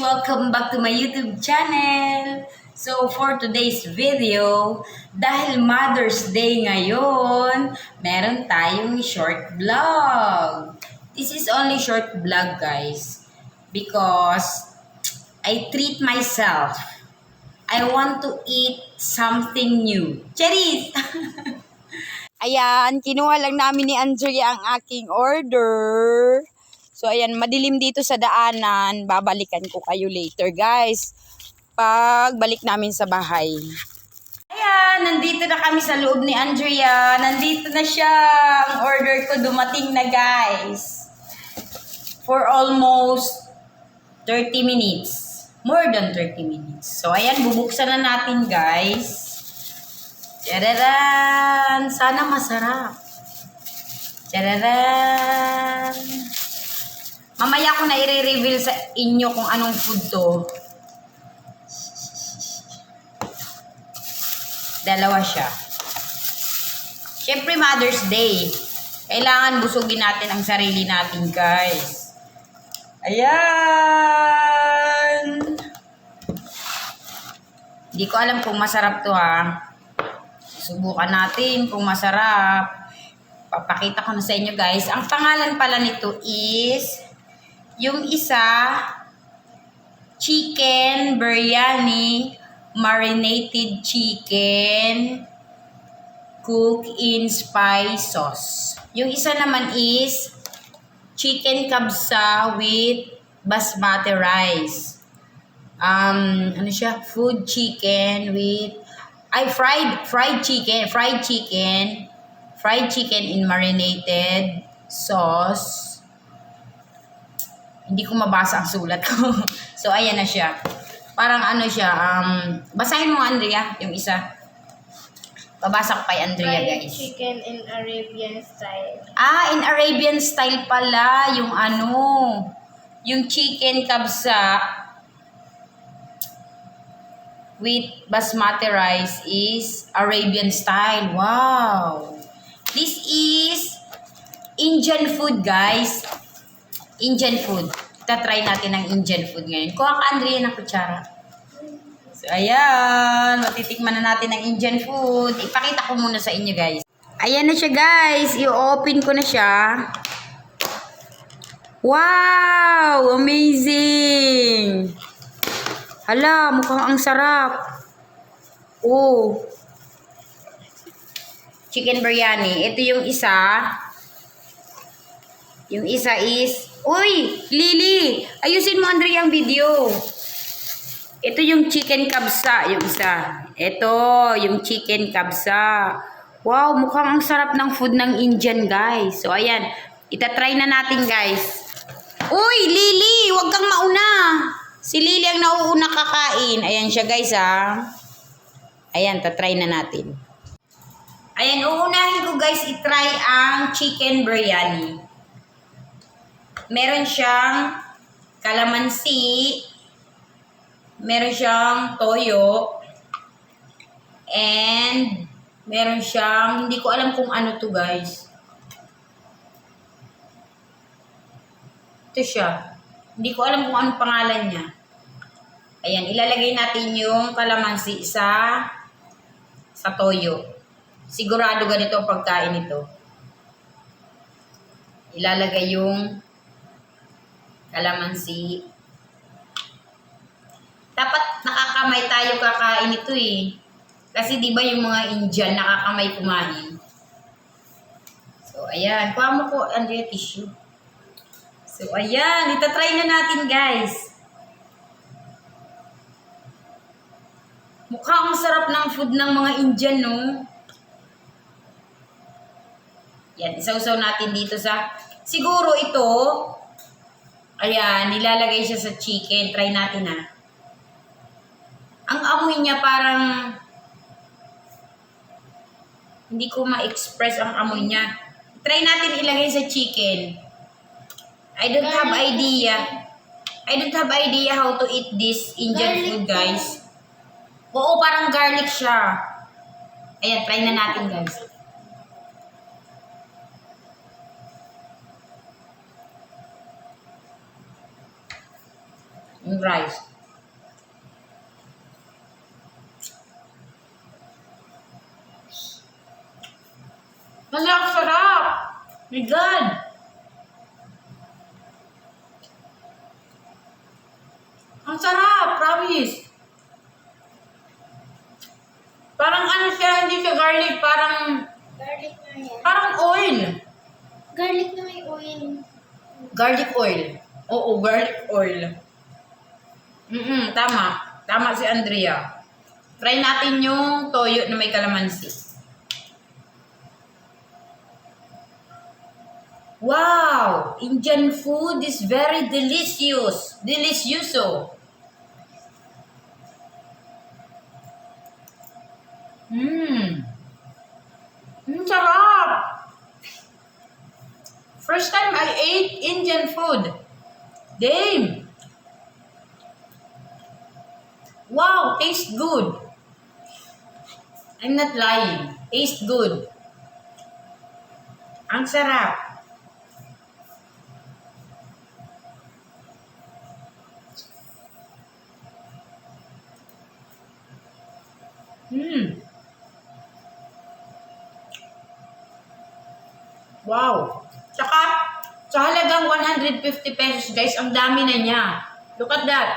Welcome back to my YouTube channel. So for today's video, dahil Mother's Day ngayon, meron tayong short vlog. This is only short vlog, guys, because I treat myself. I want to eat something new. Cherries! Ayan, kinuha lang namin ni Andrea ang aking order. So, ayan, madilim dito sa daanan. Babalikan ko kayo later, guys. Pag balik namin sa bahay. Ayan, nandito na kami sa loob ni Andrea. Nandito na siya. Ang order ko dumating na, guys. For almost 30 minutes. More than 30 minutes. So, ayan, bubuksan na natin, guys. Tararan! Sana masarap. Tararan! Mamaya ko na i-reveal sa inyo kung anong food to. Dalawa siya. Siyempre, Mother's Day. Kailangan busugin natin ang sarili natin, guys. Ayan! Hindi ko alam kung masarap to, ha. Subukan natin kung masarap. Papakita ko na sa inyo, guys. Ang pangalan pala nito is, yung isa, chicken biryani, marinated chicken, cooked in spice sauce. Yung isa naman is, chicken kabsa with basmati rice. Ano siya? Food chicken with fried chicken in marinated sauce. Hindi ko mabasa ang sulat ko. So, ayan na siya. Parang ano siya, basahin mo, Andrea, yung isa. Babasa ko kay Andrea, Fried guys. chicken in Arabian style. In Arabian style pala, yung yung chicken kabsa with basmati rice is Arabian style. Wow! This is Indian food, guys. Indian food. Try natin ang Indian food ngayon. Kuha ka, Andrea, ng kutsara. So, ayan. Matitikman na natin ang Indian food. Ipakita ko muna sa inyo, guys. Ayan na siya, guys. I-open ko na siya. Wow! Amazing! Hala, mukhang ang sarap. Oh. Chicken biryani. Ito yung isa. Yung isa is, uy, Lily, ayusin mo, Andrea, ang video. Ito yung chicken kabsa, yung isa. Ito, yung chicken kabsa. Wow, mukhang ang sarap ng food ng Indian, guys. So, ayan, itatry na natin, guys. Uy, Lily, wag kang mauna. Si Lily ang nauuna kakain. Ayan siya, guys, ha. Ayan, tatry na natin. Ayan, uunahin ko, guys, itry ang chicken biryani. Meron siyang kalamansi, meron siyang toyo, and meron siyang, hindi ko alam kung ano to, guys. Ito siya. Hindi ko alam kung anong pangalan niya. Ayan, ilalagay natin yung kalamansi sa toyo. Sigurado ganito ang pagkain ito. Ilalagay yung kalamansi. Dapat nakakamay tayo kakain ito, eh. Kasi di ba yung mga Indian nakakamay kumain. So, ayan. Kuha mo ko, Andrea, tissue. So, ayan. Itatry na natin, guys. Mukhang ang sarap ng food ng mga Indian, no? Yan. Isawsaw natin dito sa... Siguro ito... Ayan, nilalagay siya sa chicken. Try natin, ha. Ang amoy niya parang... Hindi ko ma-express ang amoy niya. Try natin ilagay sa chicken. I don't have idea. I don't have idea how to eat this Indian food, guys. Oo, parang garlic siya. Ayan, try na natin, guys. Yung rice. Sarap! My God! Ang sarap! Promise! Parang ano siya, hindi siya garlic, parang Garlic na yan. oil. Garlic na may oil. Garlic oil. Oo, garlic oil. Tama. Tama si Andrea. Try natin yung toyo na may kalamansi. Wow! Indian food is very delicious. Delicioso. Sarap! First time I ate Indian food. Damn! Wow, tastes good. I'm not lying. Tastes good. Ang sarap. Wow. Tsaka, sa halagang 150 pesos, guys, ang dami na niya. Look at that.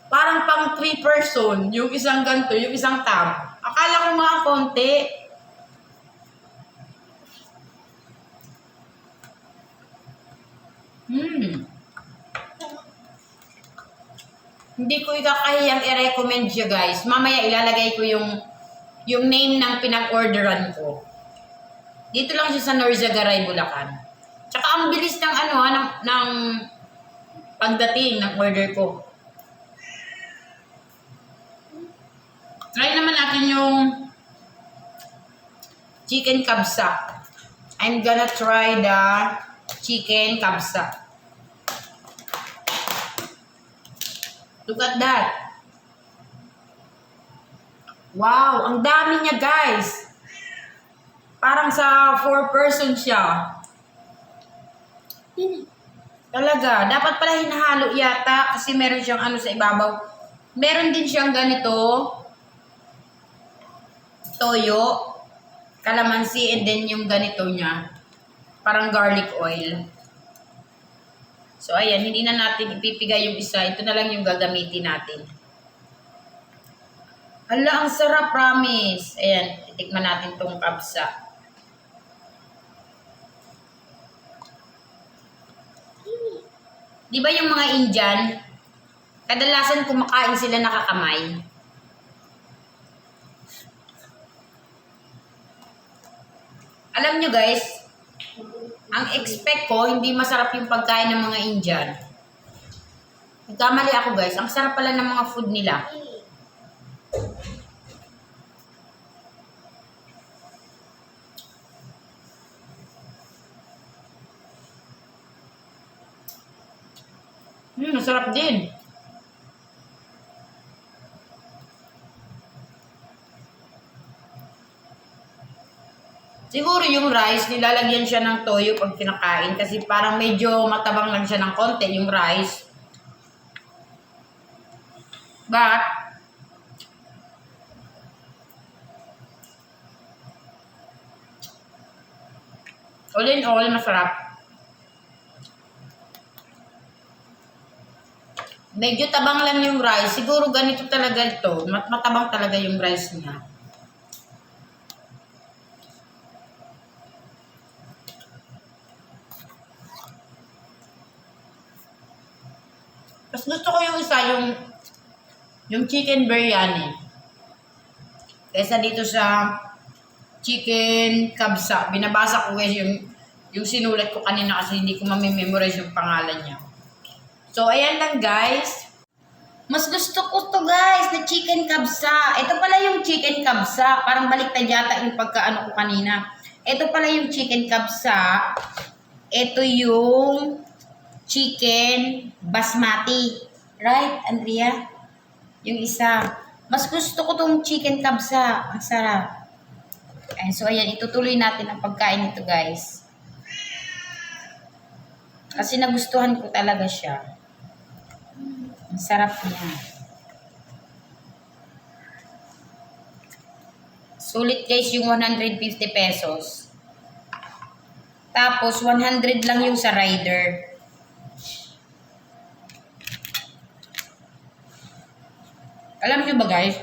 Parang pang 3 person, yung isang ganito, yung isang tab. Akala ko mga konti. Hindi ko ikakahiyang i-recommend siya, guys. Mamaya ilalagay ko yung name ng pinag-orderan ko. Dito lang siya sa Norzagaray, Bulacan. Tsaka ang bilis ng ng pagdating ng order ko. Try naman natin yung chicken kabsa. I'm gonna try the chicken kabsa. Look at that. Wow, ang dami niya, guys. Parang sa 4 person siya. Talaga, dapat pala hinahalo yata kasi meron siyang sa ibabaw. Meron din siyang ganito. Toyo, kalamansi, and then yung ganito niya. Parang garlic oil. So, ayan, hindi na natin ipipigay yung isa. Ito na lang yung gagamitin natin. Hala, ang sarap, promise. Ayan, titikman natin tong kabsa. Di ba yung mga Indian, kadalasan kumakain sila nakakamay? Alam nyo, guys, ang expect ko, hindi masarap yung pagkain ng mga Indian. Nagkamali ako, guys. Ang sarap pala ng mga food nila. Masarap din. Siguro yung rice, nilalagyan siya ng toyo pag kinakain kasi parang medyo matabang lang siya ng konti yung rice. But, all in all, masarap. Medyo tabang lang yung rice. Siguro ganito talaga ito. Matabang talaga yung rice niya. Mas gusto ko yung isa, yung chicken biryani. Kaysa dito sa chicken kabsa. Binabasa ko guys yung sinulat ko kanina kasi hindi ko mamimemorize yung pangalan niya. So, ayan lang guys. Mas gusto ko to guys, na chicken kabsa. Ito pala yung chicken kabsa. Parang baliktad yata yung pagkaano ko kanina. Ito pala yung chicken kabsa. Ito yung chicken basmati. Right, Andrea? Yung isa. Mas gusto ko tong chicken kabsa. Ang sarap. And so, ayan, itutuloy natin ang pagkain nito, guys. Kasi nagustuhan ko talaga siya. Ang sarap niya. Sulit guys yung 150 pesos. Tapos 100 lang yung sa rider. Alam niyo ba guys?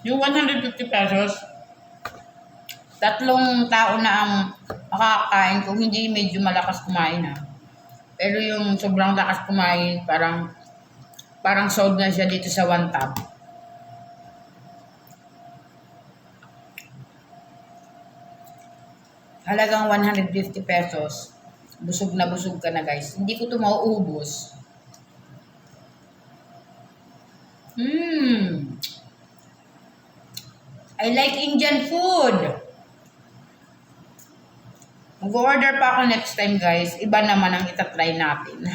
Yung 150 pesos, 3 tao na ang makakain kung hindi medyo malakas kumain ha. Pero yung sobrang lakas kumain, parang sold na siya dito sa 1 tab. Halagang 150 pesos. Busog na busog ka na guys. Hindi ko ito mauubos. I like Indian food. Mag-order pa ako next time guys. Iba naman ang itatry natin.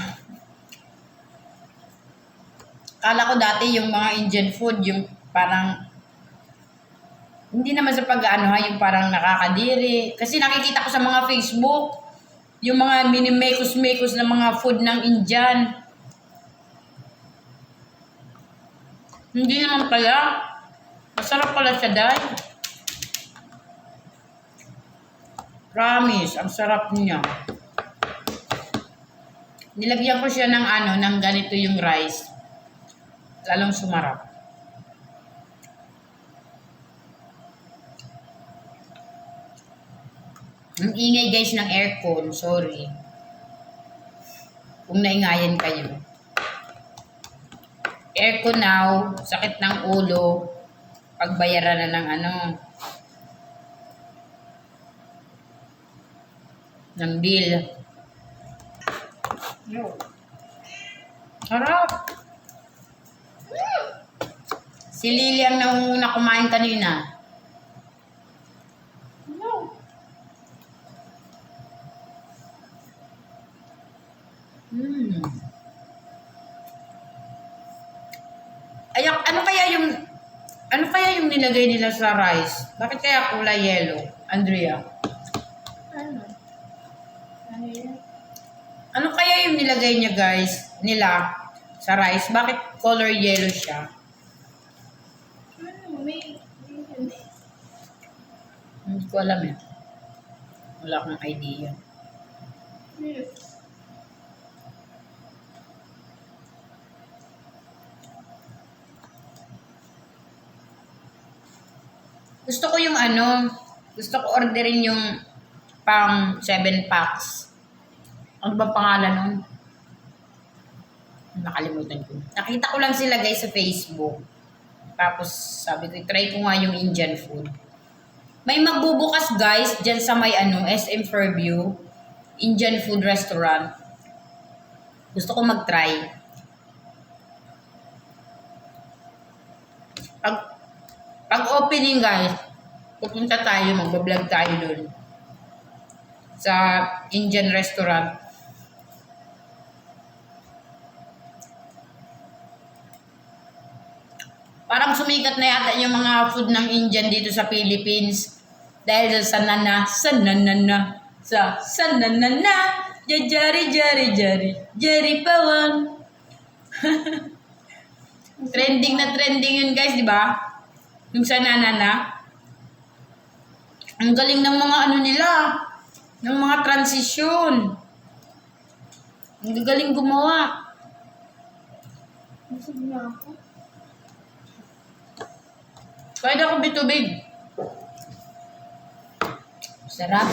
Kala ko dati yung mga Indian food, yung parang hindi naman sa pag-ano ha, yung parang nakakadiri. Kasi nakikita ko sa mga Facebook, yung mga mini-mekos-mekos na mga food ng Indian. Hindi naman pala. Masarap pala siya dahil. Promise, ang sarap niya. Nilagyan ko siya ng ganito yung rice. Lalong sumarap. Ang ingay guys ng aircon, sorry. Kung naingayan kayo. Aircon now, sakit ng ulo, pagbayaran na ng bill. Harap! Si Lily ang nangunguna kumain kanina. Ano kaya yung nilagay nila sa rice? Bakit kaya kulay yellow, Andrea? Ano? Ano yun? Ano kaya yung nilagay niya guys, nila sa rice? Bakit color yellow siya? Ano? May hindi. Hindi ko alam eh. Wala akong idea. Gusto ko gusto ko orderin yung pang 7 packs. Ano ba pangalan nun? Nakalimutan ko. Nakita ko lang sila guys sa Facebook. Tapos sabi ko, try ko nga yung Indian food. May magbubukas guys dyan sa may SM Fairview. Indian food restaurant. Gusto ko mag-try. Pag opening guys, pupunta tayo, mag-vlog tayo dun. Sa Indian restaurant. Parang sumikat na yata yung mga food ng Indian dito sa Philippines. Dahil sa sanana, jari pawang. Trending na trending yun guys, di ba? Yung sanana. Ang galing ng mga nila, ng mga transisyon. Ang galing gumawa. Busog na ako. Kahit ako bitubig. Sarap.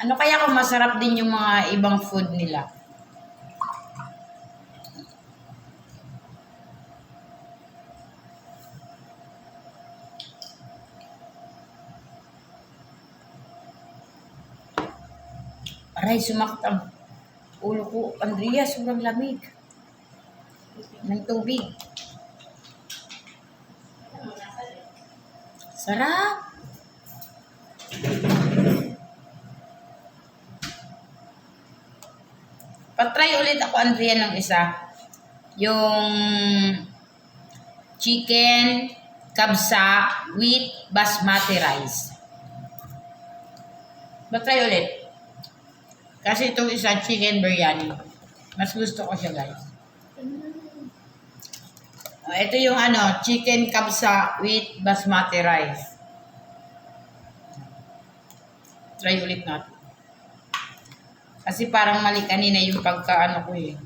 Ano kaya kung masarap din yung mga ibang food nila? Aray, sumakit ang ulo ko. Andrea, sobrang lamig. Ng tubig. Sarap. Patry ulit ako, Andrea, ng isa. Yung chicken kabsa with basmati rice. But try ulit. Kasi itong isa, chicken biryani. Mas gusto ko siya, guys. Ito yung chicken kabsa with basmati rice. Try ulit natin. Kasi parang mali kanina yung pagka ko eh.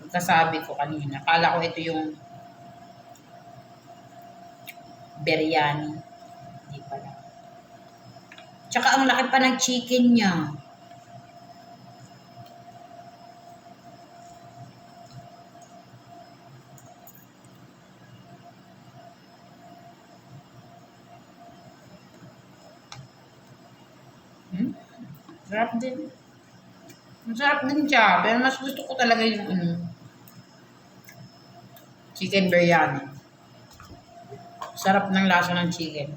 Pagkasabi ko kanina. Akala ko ito yung biryani. Hindi pala. Tsaka ang laki pa ng chicken niya. Sarap din. Masarap din siya. Pero mas gusto ko talaga yung chicken biryani. Sarap ng lasa ng chicken.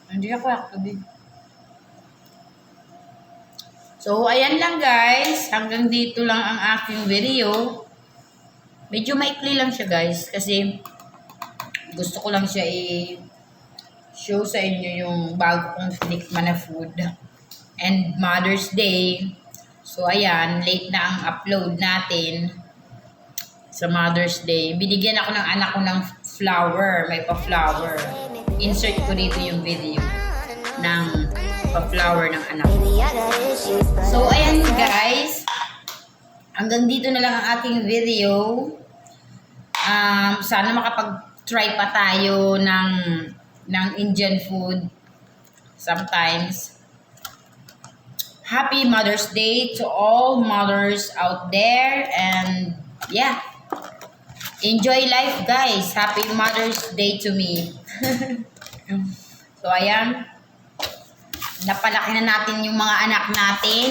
Hindi ako din. So, ayan lang guys. Hanggang dito lang ang aking video. Medyo maikli lang siya guys. Kasi gusto ko lang siya i-show sa inyo yung bago kong tinikman na food. And Mother's Day. So, ayan. Late na ang upload natin sa Mother's Day. Binigyan ako ng anak ko ng flower. May pa-flower. Insert ko dito yung video ng pa-flower ng anak ko. So, ayan guys. Hanggang dito na lang ang aking video. Sana makapag-try pa tayo ng Indian food sometimes. Happy Mother's Day to all mothers out there. And yeah, enjoy life guys. Happy Mother's Day to me. So ayan, napalaki na natin yung mga anak natin.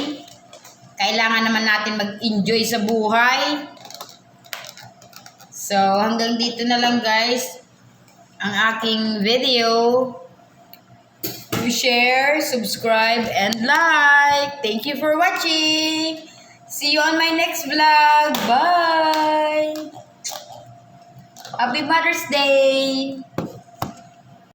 Kailangan naman natin mag-enjoy sa buhay. So, hanggang dito na lang guys ang aking video. Share, subscribe, and like. Thank you for watching. See you on my next vlog. Bye! Happy Mother's Day!